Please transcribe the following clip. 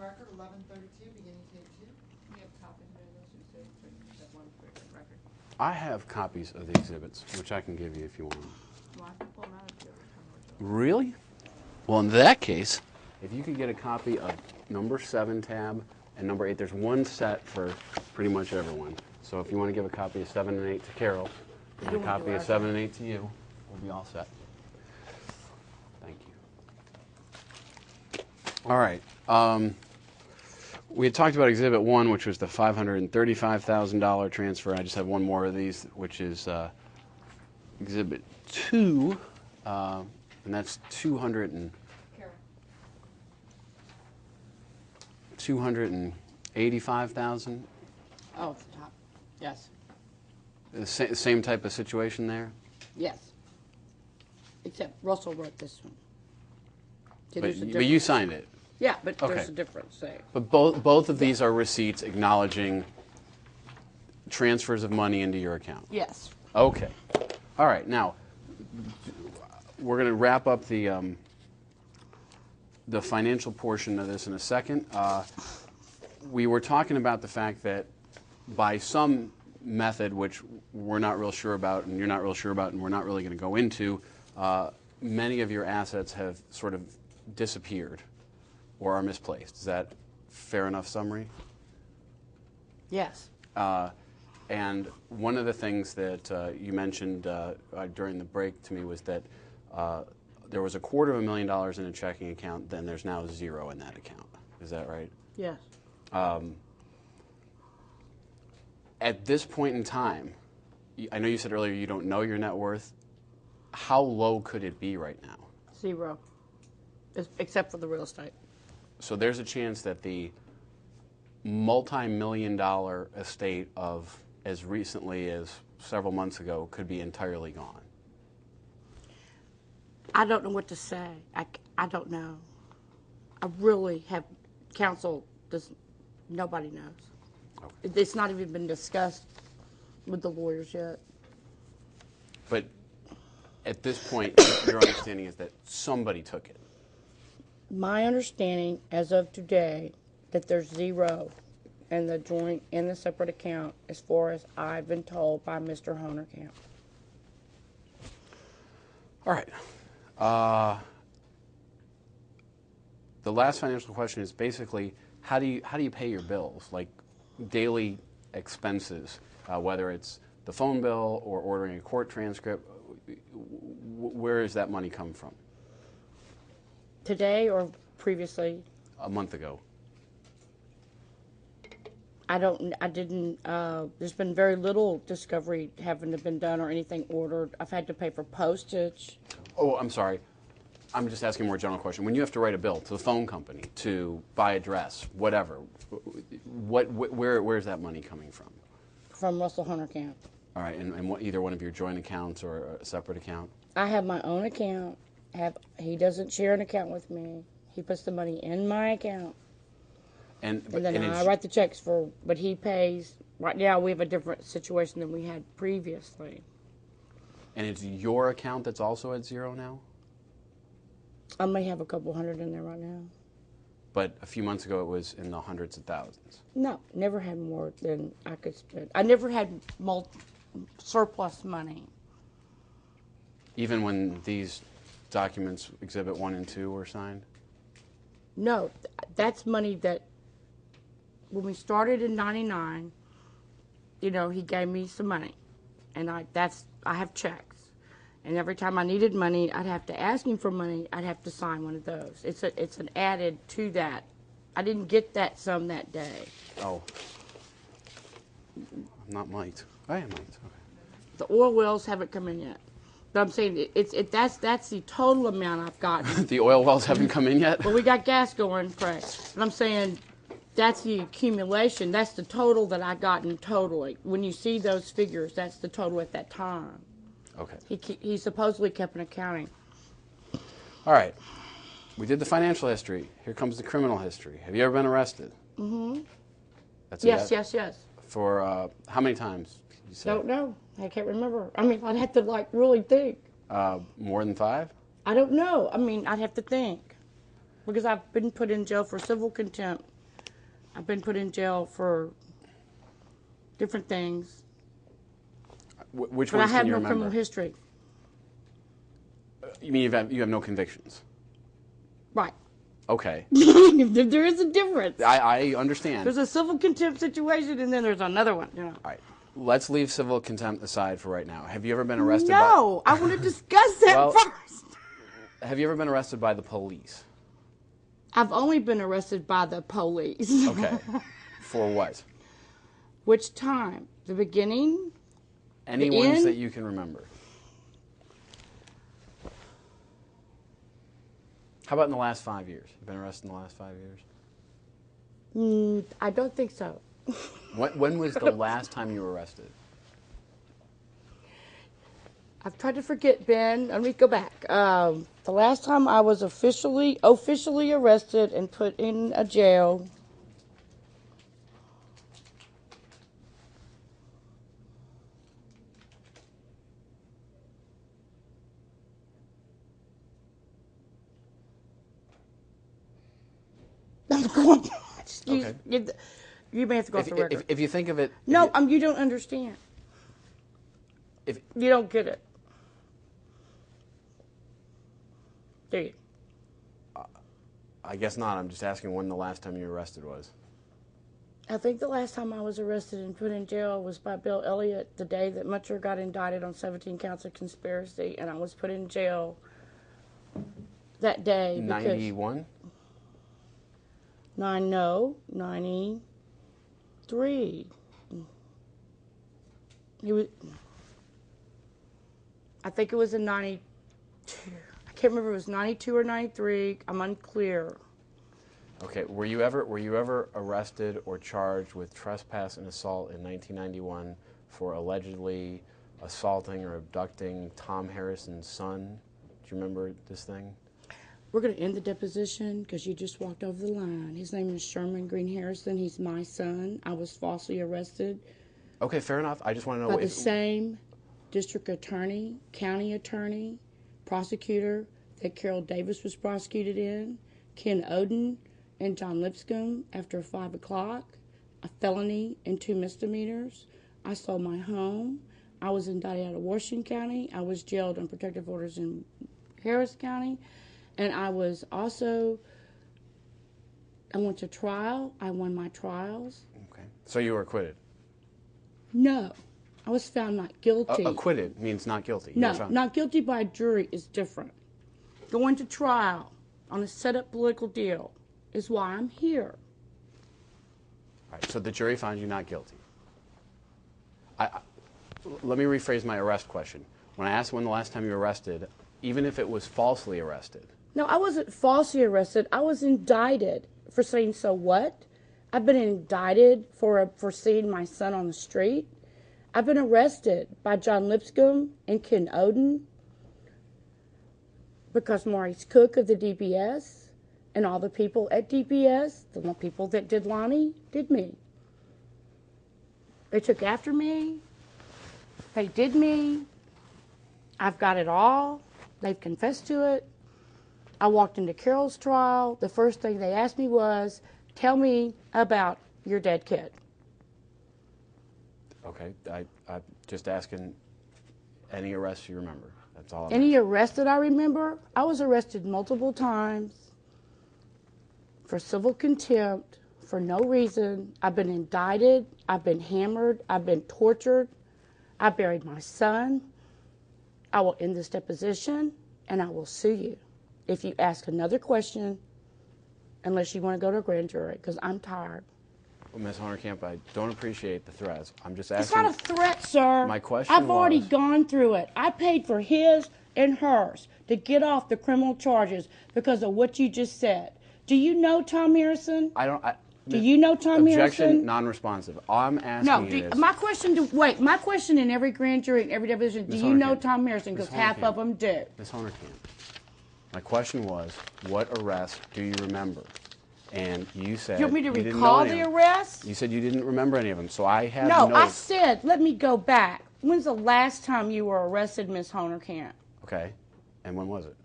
record, 11:32, beginning tape 2. We have copies of those, that one for the record. I have copies of the exhibits, which I can give you if you want them. Well, I can pull them out if you ever Really? Well, in that case, if you could get a copy of number 7 tab and number 8, there's one set for pretty much everyone. So if you want to give a copy of 7 and 8 to Carol, and a copy of 7 and 8 to you, we'll be all set. Thank you. All right. We had talked about Exhibit 1, which was the $535,000 transfer. I just have one more of these, which is Exhibit 2, and that's $285,000. Oh, the top. Yes. The same type of situation there? Yes. Except Russell wrote this one. See, But you signed it. Yeah, but Okay. there's a difference there. But both of these are receipts acknowledging transfers of money into your account. Yes. Okay. All right. Now, we're going to wrap up the financial portion of this in a second. We were talking about the fact that by some method, which we're not real sure about, and you're not real sure about, and we're not really going to go into, many of your assets have sort of disappeared or are misplaced. Is that fair enough summary? Yes. And one of the things that you mentioned during the break to me was that there was $250,000 in a checking account, then there's now 0 in that account. Is that right? Yes. At this point in time, I know you said earlier you don't know your net worth. How low could it be right now? 0. Except for the real estate. So there's a chance that the multi-million-dollar estate of as recently as several months ago could be entirely gone. I don't know what to say. I don't know. I really have counsel. Nobody knows. Okay. It's not even been discussed with the lawyers yet. But at this point, your understanding is that somebody took it. My understanding, as of today, that there's 0 in the joint and the separate account, as far as I've been told by Mr. Honerkamp. All right. The last financial question is basically how do you pay your bills, like daily expenses, whether it's the phone bill or ordering a court transcript. Where does that money come from? Today or previously? A month ago. There's been very little discovery having been done or anything ordered. I've had to pay for postage. Oh, I'm sorry. I'm just asking a more general question. When you have to write a bill to the phone company to buy a dress, whatever, where is that money coming from? From Russell Honerkamp. All right, and either one of your joint accounts or a separate account? I have my own account. He doesn't share an account with me. He puts the money in my account. And then I write the checks but he pays. Right now we have a different situation than we had previously. And it's your account that's also at 0 now? I may have a couple hundred in there right now. But a few months ago it was in the hundreds of thousands. No, never had more than I could spend. I never had surplus money. Even when these documents, Exhibit 1 and 2, were signed? No, that's money that, when we started in '99, he gave me some money, and I have checks, and every time I needed money, I'd have to ask him for money. I'd have to sign one of those. It's an added to that. I didn't get that sum that day. Oh, I'm not might. I am might. Okay. The oil wells haven't come in yet. But I'm saying that's the total amount I've gotten. The oil wells haven't come in yet? Well, we got gas going, Craig. But I'm saying that's the accumulation. That's the total that I gotten totally. When you see those figures, that's the total at that time. Okay. He supposedly kept an accounting. All right. We did the financial history. Here comes the criminal history. Have you ever been arrested? Mm-hmm. That's Yes. For how many times? You said? Don't know. I can't remember. I mean, I'd have to really think. More than 5? I don't know. I mean, I'd have to think. because I've been put in jail for civil contempt. I've been put in jail for different things. Which But I ones have can you no remember? criminal history. You mean you have no convictions? Right. Okay. There is a difference. I understand. There's a civil contempt situation, and then there's another one. All right. Let's leave civil contempt aside for right now. Have you ever been arrested No, I want to discuss that Well- first. Have you ever been arrested by the police? I've only been arrested by the police. Okay. For what? Which time? The beginning? Any The ones end? that you can remember. How about in the last 5 years? You've been arrested in the last 5 years? I don't think so. When was the last time you were arrested? I've tried to forget, Ben. Let me go back. The last time I was officially arrested and put in a jail. Okay. You may have to go off the record. If you think of it... No, you don't understand. You don't get it. Do you? I guess not. I'm just asking when the last time you were arrested was. I think the last time I was arrested and put in jail was by Bill Elliott the day that Mutcher got indicted on 17 counts of conspiracy, and I was put in jail that day. 91? 93. I think it was in 92. I can't remember if it was 92 or 93. I'm unclear. Okay. Were you ever arrested or charged with trespass and assault in 1991 for allegedly assaulting or abducting Tom Harrison's son? Do you remember this thing? We're going to end the deposition because you just walked over the line. His name is Sherman Green Harrison. He's my son. I was falsely arrested Okay, fair enough. I just want to know by the same district attorney, county attorney, prosecutor that Carol Davis was prosecuted in, Ken Oden and John Lipscomb after 5 o'clock, a felony and 2 misdemeanors. I sold my home. I was indicted out of Washington County. I was jailed on protective orders in Harris County. And I was also, I went to trial. I won my trials. Okay. So you were acquitted? No, I was found not guilty. Acquitted means not guilty. You No, were found- not guilty by jury is different. Going to trial on a set-up political deal is why I'm here. All right, so the jury found you not guilty. Let me rephrase my arrest question. When I asked when the last time you were arrested, even if it was falsely arrested. No, I wasn't falsely arrested. I was indicted for saying so what? I've been indicted for seeing my son on the street. I've been arrested by John Lipscomb and Ken Oden because Maurice Cook of the DPS and all the people at DPS, the people that did Lonnie, did me. They took after me. They did me. I've got it all. They've confessed to it. I walked into Carol's trial. The first thing they asked me was, tell me about your dead kid. Okay, I'm just asking any arrests you remember. That's all I'm Any arrest that I remember? I was arrested multiple times for civil contempt for no reason. I've been indicted. I've been hammered. I've been tortured. I buried my son. I will end this deposition and I will sue you if you ask another question, unless you want to go to a grand jury, because I'm tired. Well, Ms. Honerkamp, I don't appreciate the threats. I'm just It's asking. not a threat, sir. My question I've already was- gone through it. I paid for his and hers to get off the criminal charges because of what you just said. Do you know Tom Harrison? Do you know Tom Objection, Harrison? non-responsive. I'm asking No. is... My question in every grand jury and every deposition, do Ms. you know Honerkamp. Tom Harrison? Because Ms. half Honerkamp. of them do. Ms. Honerkamp, my question was, what arrest do you remember? And you said You want me to didn't know recall any the of them. arrest? You said you didn't remember any of them, so I have No, I notes. said, let me go back. When's the last time you were arrested, Ms. Honerkamp? Okay, and when was it?